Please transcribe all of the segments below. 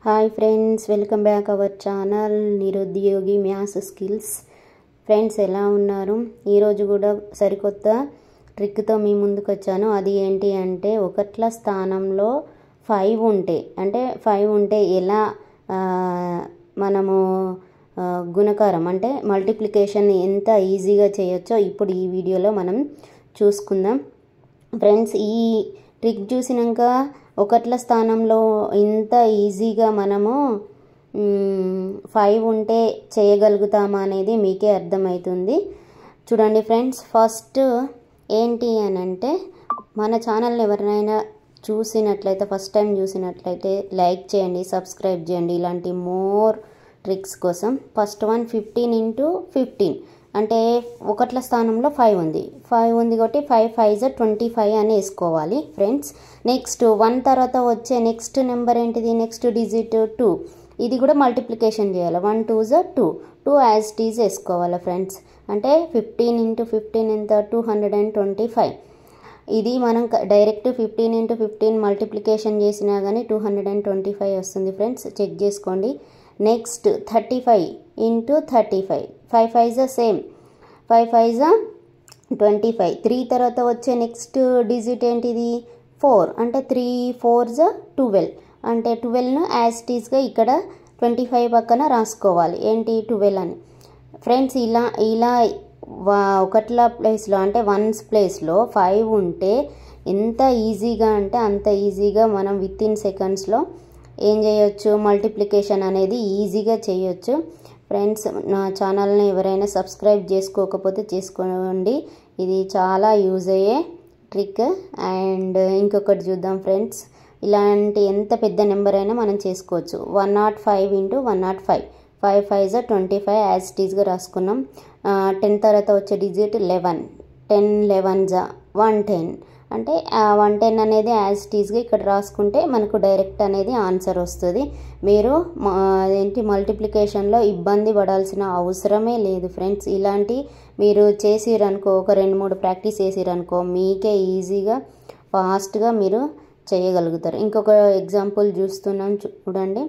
Hi friends, welcome back our channel నిరుద్యోగి maths skills. Friends ఎలా ఉన్నారు? ఈరోజు కూడా సరికొత్త ట్రిక్తో మీ ముందుకు వచ్చాను. అది ఏంటి అంటే ఒకట్ల స్థానంలో 5 ఉంటే ఎలా మనము గుణకారం అంటే మల్టిప్లికేషన్ ఎంత ఈజీగా చేయొచ్చో ఇప్పుడు ఈ వీడియోలో మనం చూసుకుందాం. ఫ్రెండ్స్, ఈ ట్రిక్ చూసినాక ఒకట్ల స్థానంలో ఇంత ఈజీగా మనము 5 ఉంటే చేయగలుగుతామా అనేది మీకే అర్థమవుతుంది. చూడండి ఫ్రెండ్స్, ఫస్ట్ ఏంటి అని అంటే మన ఛానల్ని ఎవరినైనా చూసినట్లయితే ఫస్ట్ టైం చూసినట్లయితే లైక్ చేయండి, సబ్స్క్రైబ్ చేయండి ఇలాంటి మోర్ ట్రిక్స్ కోసం. ఫస్ట్ వన్ 15 into 15 అంటే ఒకట్ల స్థానంలో 5 ఉంది కాబట్టి 5 5s 25 అని వేసుకోవాలి ఫ్రెండ్స్. నెక్స్ట్ 1 తర్వాత వచ్చే నెక్స్ట్ నెంబర్ ఏంటిది? Next digit 2. ఇది కూడా మల్టిప్లికేషన్ చేయాలి. 1 2s 2 యాజ్ ఇట్ ఈజ్ వేసుకోవాలి ఫ్రెండ్స్. అంటే 15 into 15 ఎంత? 225. ఇది మనం డైరెక్ట్ 15 into 15 మల్టిప్లికేషన్ చేసినా కానీ 225 వస్తుంది ఫ్రెండ్స్, చెక్ చేసుకోండి. Next 35 into 35, 5 5s same, 5 5s 25. 3 తర్వాత వచ్చే నెక్స్ట్ డిజిట్ ఏంటిది? 4. అంటే 3 4s 12. అంటే 12ను యాజ్ ఇట్ ఈస్గా ఇక్కడ 25 పక్కన రాసుకోవాలి. ఏంటి? 12 అని ఫ్రెండ్స్. ఇలా ఒకట్ల ప్లేస్లో అంటే 1s ప్లేస్లో 5 ఉంటే ఎంత ఈజీగా అంటే అంత ఈజీగా మనం వితిన్ సెకండ్స్లో ఏం చేయొచ్చు? మల్టిప్లికేషన్ అనేది ఈజీగా చేయొచ్చు ఫ్రెండ్స్. నా ఛానల్ని ఎవరైనా సబ్స్క్రైబ్ చేసుకోకపోతే చేసుకోండి, ఇది చాలా యూజ్ అయ్యే ట్రిక్. అండ్ ఇంకొకటి చూద్దాం ఫ్రెండ్స్, ఇలాంటి ఎంత పెద్ద నెంబర్ అయినా మనం చేసుకోవచ్చు. 105 into 105, 5 5s 25 యాజ్ ఇట్ ఈస్గా రాసుకున్నాం. 10 తర్వాత వచ్చే డిజిట్ 11, 10 11s 110. అంటే 110 అనేది యాజ్ ఇట్ ఈస్గా ఇక్కడ రాసుకుంటే మనకు డైరెక్ట్ అనేది ఆన్సర్ వస్తుంది. మీరు ఏంటి మల్టిప్లికేషన్లో ఇబ్బంది పడాల్సిన అవసరమే లేదు ఫ్రెండ్స్. ఇలాంటి మీరు చేసిరనుకో, ఒక 2-3 ప్రాక్టీస్ చేసిరనుకో మీకే ఈజీగా ఫాస్ట్గా మీరు చేయగలుగుతారు. ఇంకొక ఎగ్జాంపుల్ చూస్తున్నాం, చూడండి.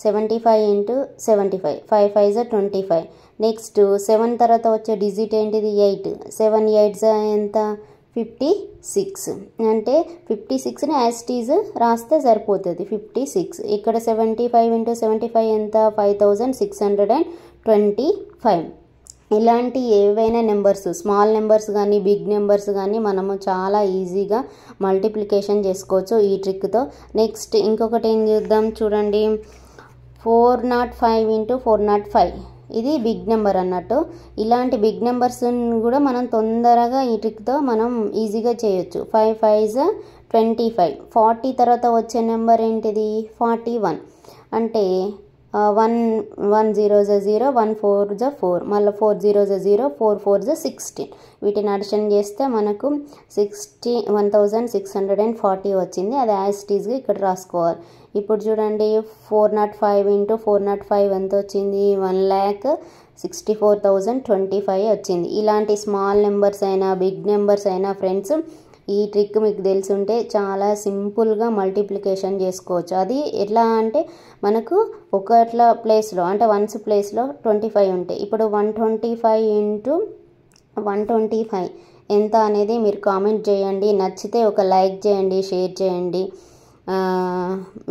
75 into 75, 5 5s 25. నెక్స్ట్ 7 తర్వాత వచ్చే డిజిట్ ఏంటిది? 8. 7 8s ఎంత? 56. అంటే 56ని యాజ్ ఇట్ ఈజ్ రాస్తే సరిపోతుంది, 56. ఇక్కడ 75 into 75 ఎంత? 5625. ఇలాంటి ఏవైనా నెంబర్స్, స్మాల్ నెంబర్స్ కానీ బిగ్ నెంబర్స్ కానీ మనము చాలా ఈజీగా మల్టిప్లికేషన్ చేసుకోవచ్చు ఈ ట్రిక్తో. నెక్స్ట్ ఇంకొకటి ఏం చూద్దాం, చూడండి. 405 into 405, ఇది బిగ్ నెంబర్ అన్నట్టు. ఇలాంటి బిగ్ నెంబర్స్ కూడా మనం తొందరగా ఈ ట్రిక్తో మనం ఈజీగా చేయొచ్చు. 5 5s 25. 40 తర్వాత వచ్చే నెంబర్ ఏంటిది? 41. అంటే 1 1 0s 0, 1 4s 4, మళ్ళీ 4 0s 0, 4 4s 16. వీటిని అడిషన్ చేస్తే మనకు 11,640 వచ్చింది. అది యాజ్ ఇట్ ఈస్గా ఇక్కడ రాసుకోవాలి. ఇప్పుడు చూడండి, 405 into 405 ఎంత వచ్చింది? 1,64,025 వచ్చింది. ఇలాంటి స్మాల్ నెంబర్స్ అయినా బిగ్ నెంబర్స్ అయినా ఫ్రెండ్స్, ఈ ట్రిక్ మీకు తెలుసుంటే చాలా సింపుల్గా మల్టిప్లికేషన్ చేసుకోవచ్చు. అది ఎట్లా అంటే మనకు ఒకట్ల ప్లేస్లో అంటే 1s ప్లేస్లో 25 ఉంటాయి. ఇప్పుడు 125 into 125 ఎంత అనేది మీరు కామెంట్ చేయండి. నచ్చితే ఒక లైక్ చేయండి, షేర్ చేయండి.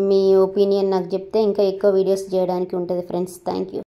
మీ ఒపీనియన్ నాకు చెప్తే ఇంకా ఎక్కువ వీడియోస్ చేయడానికి ఉంటుంది ఫ్రెండ్స్. Thank you.